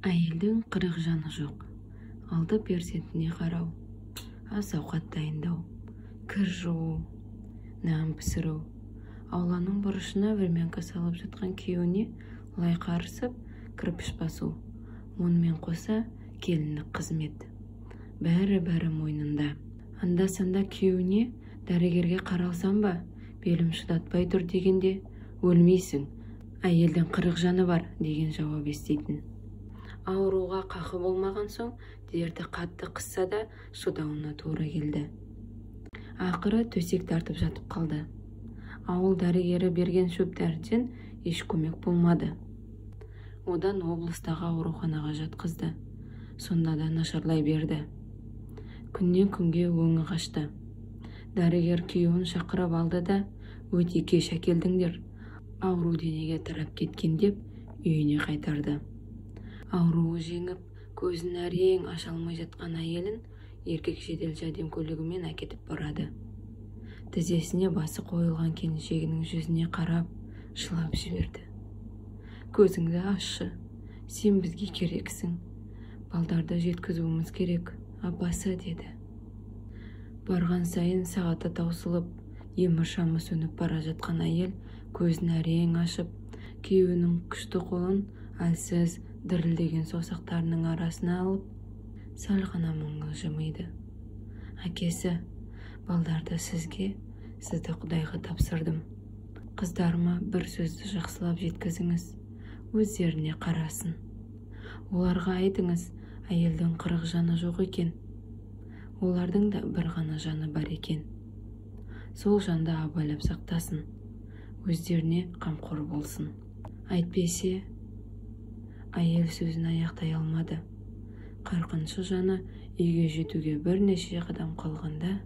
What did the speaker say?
Әйелдің қырық жаны жоқ. 6% қарау, ас ауқат дайындау, кір жуу, нан пісіру, ауланың бұрышына вермянка салып жатқан күйеуіне лай қарысып, кірпіш басу, онымен қоса келіндік қызмет. Бәрі мойнында. Анда-санда күйеуіне дәрігерге қаралсам ба, белім шыдатпай тұр дегенде, өлмейсің, әйелдің 40 жаны бар деген жауап естейтін. Ауруға қақы болмаған соң, дерті қатты қысса да шыдауына тура келді. Ақыры төсек тартып жатып қалды. Ауыл дәрігері берген шөп дәріден еш көмек болмады. Одан облыстағы ауруханаға жатқызды. Сонда да нашарлай берді. Күннен күнге өңі қашты. Дәрігер күйеуін шақырып алды да, өте кеш әкелдіңдер, ауру денеге тарап кеткен деп үйіне қайтарды. Ауруы жеңіп, көзін әрең аша алмай жатқан әйелін еркек жедел жәрдем көлігімен әкетіп барады. Тізесіне басы қойылған келіншегінің жүзіне қарап, жылап жіберді. Көзіңді ашшы, сен бізге керексің. Балдарды жеткізуіміз керек, апасы, деді. Барған сайын сағаты таусылып, емір шамы сөніп бара жатқан әйел көзін әрең ашып, күйеуінің күшті қолын әлсіз дірілдеген саусақтарының арасына алып, сәл ғана мұңлы жымиды. Әкесі, балдарды сізге, сізді Құдайға тапсырдым. Қыздарыма бір сөзді жақсылап жеткізіңіз, өздеріне қарасын. Оларға айтыңыз, әйелдің 40 жаны жоқ екен. Олардың да бір ғана жаны бар екен. Сол жанды абайлап сақтасын, өздеріне қамқор болсын. Әйтпесе, әйел сөзін аяқтай алмады. 40 жаны үйге жетуге бірнеше қадам қалғанда